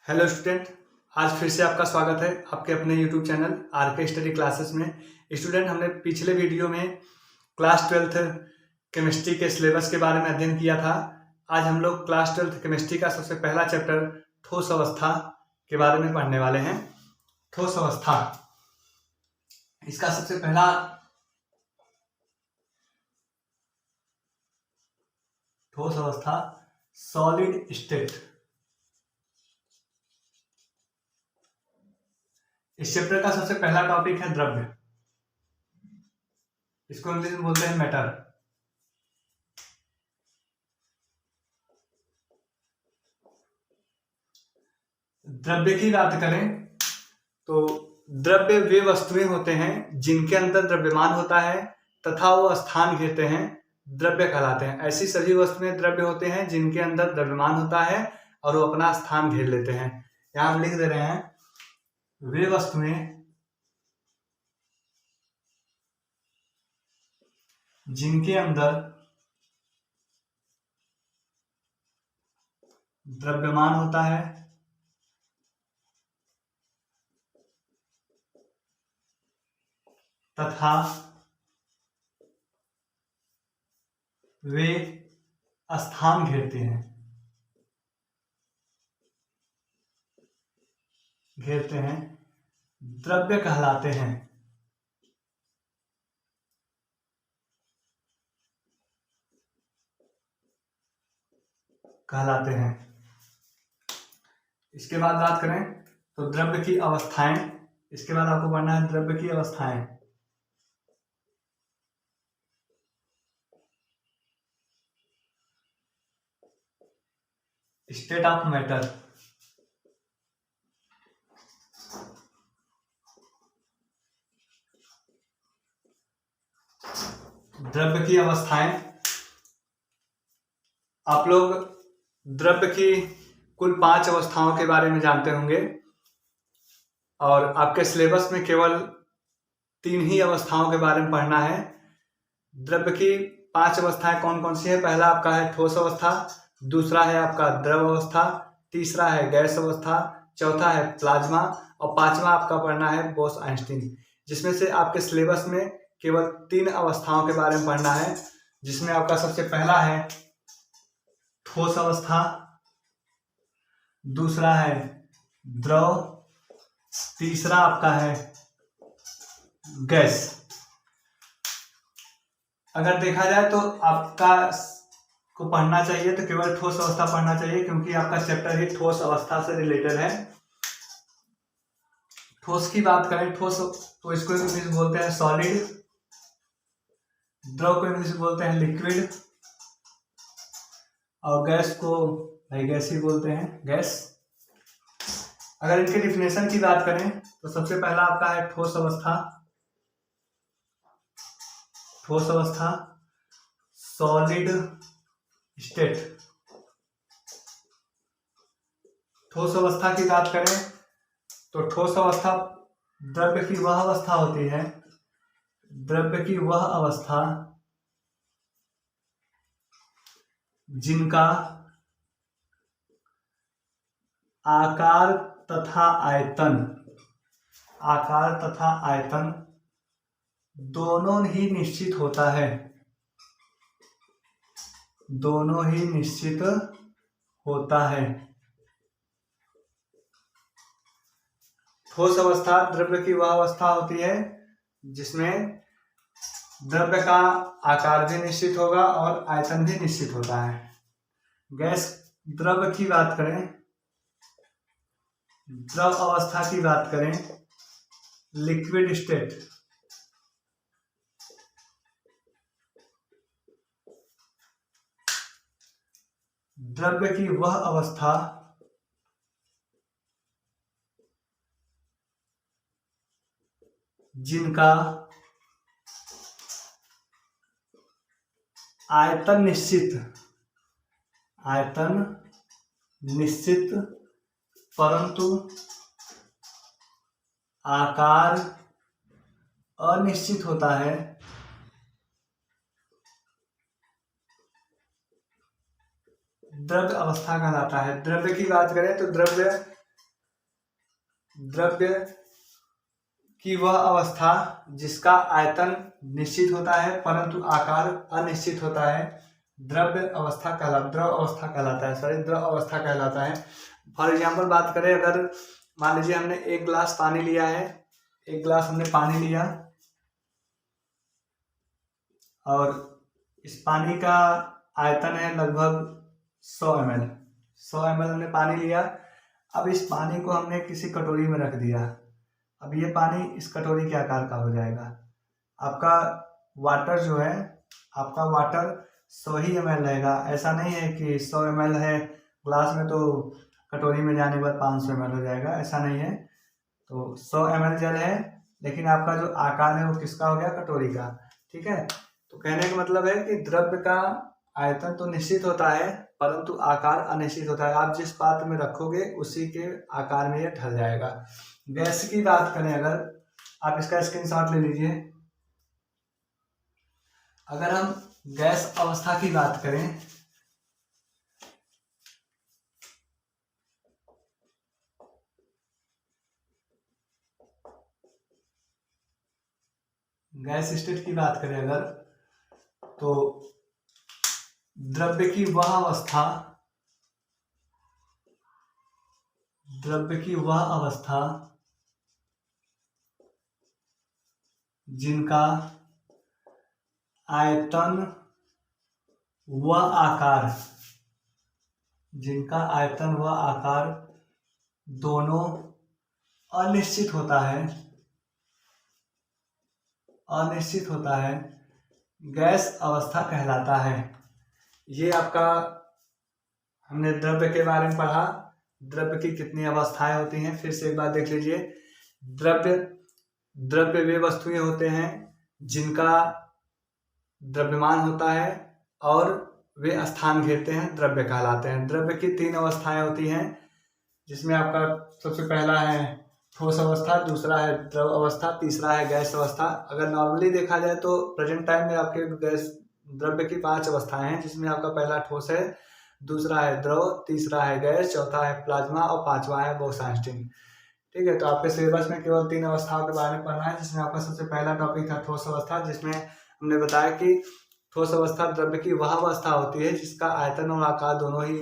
Hello student, आज फिर से आपका स्वागत है आपके अपने YouTube channel RK study classes में। स्टूडेंट, हमने पिछले वीडियो में क्लास 12th केमिस्ट्री के सिलेबस के बारे में अध्ययन किया था। आज हम लोग क्लास 12th केमिस्ट्री का सबसे पहला चैप्टर ठोस अवस्था के बारे में पढ़ने वाले हैं। ठोस अवस्था, इसका सबसे पहला ठोस अवस्था सॉलिड स्टेट। इस चैप्टर का सबसे पहला टॉपिक है द्रव्य। इसको इंग्लिश में बोलते हैं मैटर। द्रव्य की बात करें तो द्रव्य वे वस्तुएं होते हैं जिनके अंदर द्रव्यमान होता है तथा वो स्थान घेरते हैं, द्रव्य कहलाते हैं। ऐसी सभी वस्तुएं द्रव्य होते हैं जिनके अंदर द्रव्यमान होता है और वो अपना स्थान घेर लेते हैं। यहां हम लिख दे रहे हैं, वे वस्तुएं जिनके अंदर द्रव्यमान होता है तथा वे स्थान घेरते हैं द्रव्य कहलाते हैं। इसके बाद बात करें तो द्रव्य की अवस्थाएं। इसके बाद आपको पढ़ना है द्रव्य की अवस्थाएं। State of matter. द्रव्य की अवस्थाएं, आप लोग द्रव्य की कुल 5 अवस्थाओं के बारे में जानते होंगे और आपके सिलेबस में केवल 3 ही अवस्थाओं के बारे में पढ़ना है। द्रव्य की 5 अवस्थाएं कौन कौन सी है? पहला आपका है ठोस अवस्था, दूसरा है आपका द्रव अवस्था, तीसरा है गैस अवस्था, चौथा है प्लाज्मा और पांचवा आपका पढ़ना है बोस-आइंस्टीन। जिसमें से आपके सिलेबस में केवल 3 अवस्थाओं के बारे में पढ़ना है, जिसमें आपका सबसे पहला है ठोस अवस्था, दूसरा है द्रव, तीसरा आपका है गैस। अगर देखा जाए तो आपका को पढ़ना चाहिए तो केवल ठोस अवस्था पढ़ना चाहिए, क्योंकि आपका चैप्टर ही ठोस अवस्था से रिलेटेड है। ठोस की बात करें, ठोस तो इसको इंग्लिश में बोलते हैं सॉलिड, द्रव को इंग्लिश में बोलते हैं लिक्विड और गैस को गैस ही बोलते हैं, गैस। अगर इनके डिफिनेशन की बात करें तो सबसे पहला आपका है ठोस अवस्था। ठोस अवस्था सॉलिड स्टेट। ठोस अवस्था की बात करें तो ठोस अवस्था द्रव्य की वह अवस्था होती है, द्रव्य की वह अवस्था जिनका आकार तथा आयतन दोनों ही निश्चित होता है, ठोस अवस्था द्रव्य की वह अवस्था होती है जिसमें द्रव्य का आकार भी निश्चित होगा और आयतन भी निश्चित होता है। गैस द्रव की बात करें, द्रव अवस्था की बात करें, लिक्विड स्टेट, द्रव्य की वह अवस्था जिनका आयतन निश्चित परंतु आकार अनिश्चित होता है, द्रव्य अवस्था कहलाता है। द्रव्य की बात करें तो द्रव्य द्रव्य की वह अवस्था जिसका आयतन निश्चित होता है परंतु आकार अनिश्चित होता है, द्रव अवस्था कहलाता है। फॉर एग्जाम्पल बात करें, अगर मान लीजिए हमने एक गिलास पानी लिया है, एक गिलास हमने पानी लिया और इस पानी का आयतन है लगभग 100 ml। 100 ml हमने पानी लिया। अब इस पानी को हमने किसी कटोरी में रख दिया। अब ये पानी इस कटोरी के आकार का हो जाएगा। आपका वाटर जो है, आपका वाटर 100 ही ml रहेगा। ऐसा नहीं है कि 100 ml है ग्लास में तो कटोरी में जाने के बाद 500 ml हो जाएगा, ऐसा नहीं है। तो 100 ml जल है, लेकिन आपका जो आकार है वो किसका हो गया, कटोरी का। ठीक है, तो कहने का मतलब है कि द्रव्य का आयतन तो निश्चित होता है परंतु आकार अनिश्चित होता है। आप जिस पात्र में रखोगे उसी के आकार में ये ढल जाएगा। गैस की बात करें, अगर आप इसका स्क्रीनशॉट ले लीजिए। अगर हम गैस अवस्था की बात करें, गैस स्टेट की बात करें अगर, तो द्रव्य की वह अवस्था जिनका आयतन व आकार दोनों अनिश्चित होता है, गैस अवस्था कहलाता है। ये आपका हमने द्रव्य के बारे में पढ़ा, द्रव्य की कितनी अवस्थाएं होती हैं। फिर से एक बार देख लीजिए। द्रव्य वे वस्तुएं होते हैं जिनका द्रव्यमान होता है और वे स्थान घेरते हैं, द्रव्य कहलाते हैं। द्रव्य की 3 अवस्थाएं होती हैं, जिसमें आपका सबसे पहला है ठोस अवस्था, दूसरा है द्रव अवस्था, तीसरा है गैस अवस्था। अगर नॉर्मली देखा जाए तो प्रेजेंट टाइम में आपके द्रव्य की 5 अवस्थाएं हैं, जिसमें आपका पहला ठोस है, दूसरा है द्रव, तीसरा है गैस, चौथा है प्लाज्मा और 5वां है बोसाइंस्टीन। ठीक है, तो आपके सिलेबस में केवल 3 अवस्थाओं के बारे में पढ़ना है, जिसमें आपका सबसे पहला टॉपिक था ठोस अवस्था, जिसमें हमने बताया कि ठोस अवस्था द्रव्य की वह अवस्था होती है जिसका आयतन और आकार दोनों ही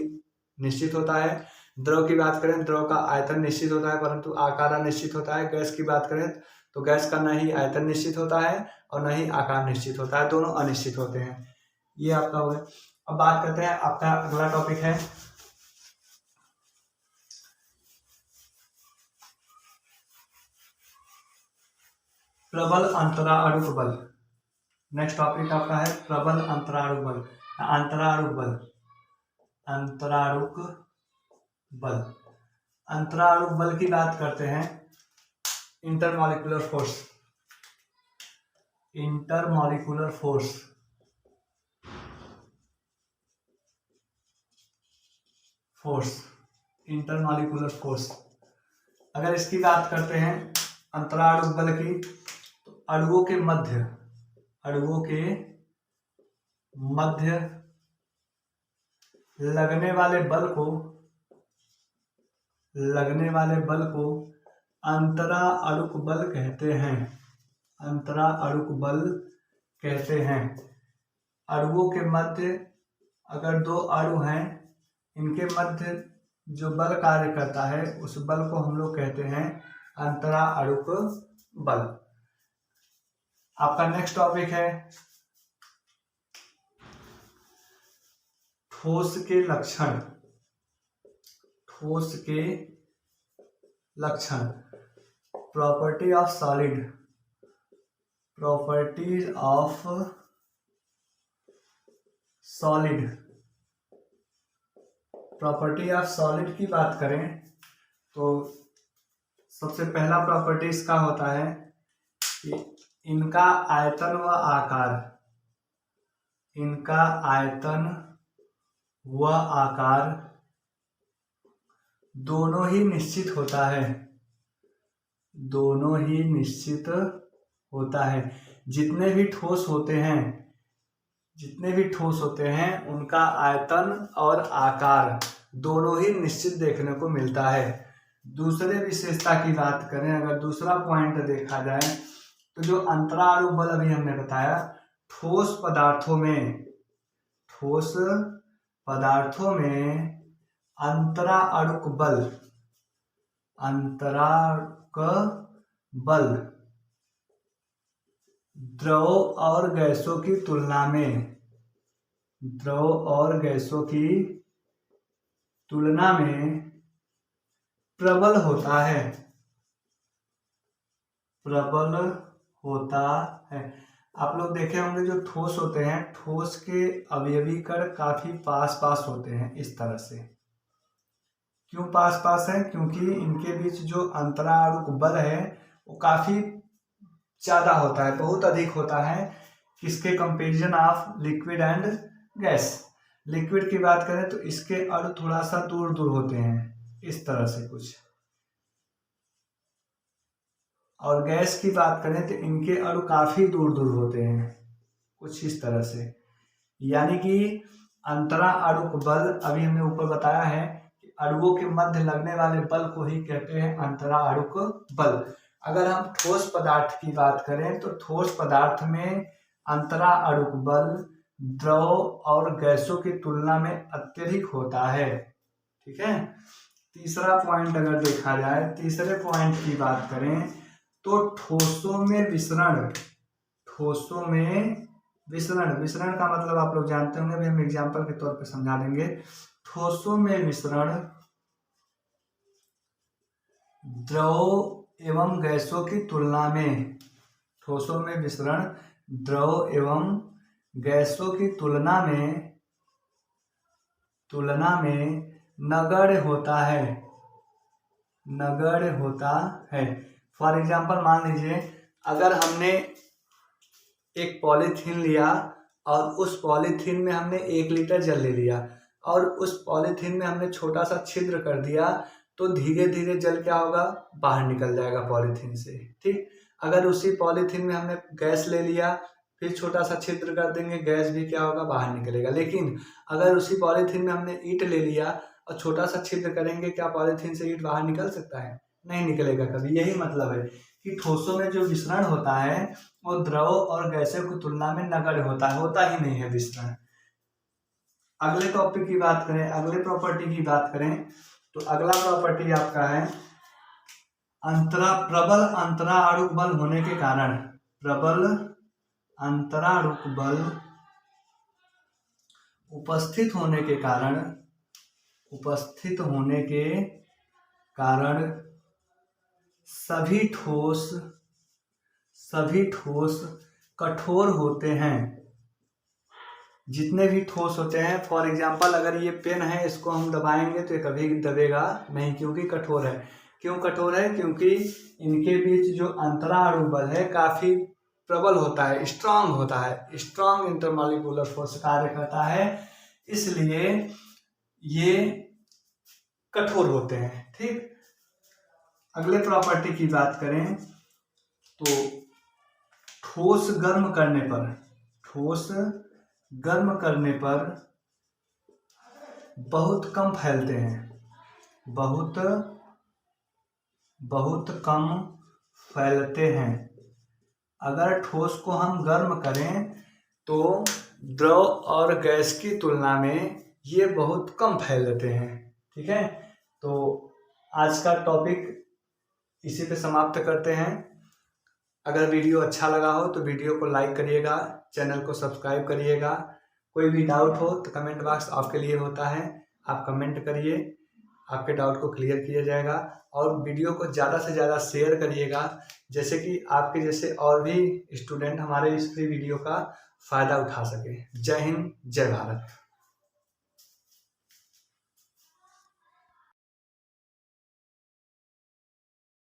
निश्चित होता है। द्रव की बात करें, द्रव का आयतन निश्चित होता है परंतु आकार अनिश्चित होता है। गैस की बात करें तो गैस का न ही आयतन निश्चित होता है और न ही आकार निश्चित होता है, दोनों अनिश्चित होते हैं। ये आपका हो गया। अब बात करते हैं, आपका अगला टॉपिक है प्रबल अंतरारूप बल। नेक्स्ट टॉपिक आपका है प्रबल अंतरारूप बल। अंतरारूप बल की बात करते हैं। Intermolecular force. अगर इसकी बात करते हैं अंतरारूप बल की, तो अणुओं के मध्य लगने वाले बल को अंतरारूप बल कहते हैं। अणुओं के मध्य, अगर 2 अणु हैं, इनके मध्य जो बल कार्य करता है उस बल को हम लोग कहते हैं अंतरारूप बल। आपका नेक्स्ट टॉपिक है ठोस के लक्षण। प्रॉपर्टीज ऑफ सॉलिड की बात करें तो सबसे पहला प्रॉपर्टी इसका होता है कि इनका आयतन व आकार दोनों ही निश्चित होता है। जितने भी ठोस होते हैं उनका आयतन और आकार दोनों ही निश्चित देखने को मिलता है। दूसरे विशेषता की बात करें, अगर दूसरा पॉइंट देखा जाए तो जो अंतरा अणु बल अभी हमने बताया, ठोस पदार्थों में अंतराअणुक बल द्रव और गैसों की तुलना में प्रबल होता है। आप लोग देखे होंगे जो ठोस होते हैं, ठोस के अवयवी कण काफी पास पास होते हैं इस तरह से। क्यों पास पास है? क्योंकि इनके बीच जो अंतराअणुक बल है वो काफी ज्यादा होता है, बहुत अधिक होता है। किसके comparison of liquid and gas? Liquid की बात करें तो इसके अणु थोड़ा सा दूर दूर होते हैं इस तरह से कुछ, और गैस की बात करें तो इनके अणु काफी दूर दूर होते हैं कुछ इस तरह से। यानी कि अंतराअणुक बल, अभी हमने ऊपर बताया है कि अणुओं के मध्य लगने वाले बल को ही कहते हैं अंतराअणुक बल। अगर हम ठोस पदार्थ की बात करें तो ठोस पदार्थ में अंतराअणुक बल द्रव और गैसों की तुलना में अत्यधिक होता है। ठीक है। तीसरा पॉइंट अगर देखा जाए, तीसरे पॉइंट की बात करें तो ठोसों में विसरण का मतलब आप लोग जानते होंगे, अभी हम एग्जाम्पल के तौर पे समझा देंगे। ठोसों में विसरण द्रव एवं गैसों की तुलना में, ठोसों में विसरण द्रव एवं गैसों की तुलना में नगण्य होता है। फॉर एग्जाम्पल मान लीजिए, अगर हमने एक पॉलीथीन लिया और उस पॉलीथीन में हमने 1 लीटर जल ले लिया और उस पॉलीथीन में हमने छोटा सा छिद्र कर दिया, तो धीरे धीरे जल क्या होगा? बाहर निकल जाएगा पॉलीथीन से। ठीक। अगर उसी पॉलीथीन में हमने गैस ले लिया, फिर छोटा सा छिद्र कर देंगे, गैस भी क्या होगा? बाहर निकलेगा। लेकिन अगर उसी पॉलीथीन में हमने ईंट ले लिया और छोटा सा छिद्र करेंगे, क्या पॉलीथीन से ईंट बाहर निकल सकता है? नहीं निकलेगा कभी। यही मतलब है कि ठोसों में जो विसरण होता है वो द्रव और गैसों की तुलना में नगण्य होता ही नहीं है विसरण। अगले टॉपिक की बात करें, अगले प्रॉपर्टी की बात करें तो अगला प्रॉपर्टी आपका है प्रबल अंतराअणुक बल होने के कारण, प्रबल अंतराअणुक बल उपस्थित होने के कारण सभी ठोस कठोर होते हैं। जितने भी ठोस होते हैं, फॉर एग्जाम्पल अगर ये पेन है, इसको हम दबाएंगे तो ये कभी दबेगा नहीं, क्योंकि कठोर है। क्यों कठोर है? क्योंकि इनके बीच जो अंतराअणुक बल है काफी प्रबल होता है, स्ट्रांग होता है, स्ट्रांग इंटरमॉलिक्यूलर फोर्स कार्य करता है, इसलिए ये कठोर होते हैं। ठीक। अगले प्रॉपर्टी की बात करें तो ठोस गर्म करने पर बहुत कम फैलते हैं, बहुत कम फैलते हैं। अगर ठोस को हम गर्म करें तो द्रव और गैस की तुलना में ये बहुत कम फैलते हैं। ठीक है। तो आज का टॉपिक इसी पे समाप्त करते हैं। अगर वीडियो अच्छा लगा हो तो वीडियो को लाइक करिएगा, चैनल को सब्सक्राइब करिएगा। कोई भी डाउट हो तो कमेंट बॉक्स आपके लिए होता है, आप कमेंट करिए, आपके डाउट को क्लियर किया जाएगा। और वीडियो को ज़्यादा से ज़्यादा शेयर करिएगा, जैसे कि आपके जैसे और भी स्टूडेंट हमारे इस फ्री वीडियो का फ़ायदा उठा सके। जय हिंद, जय भारत।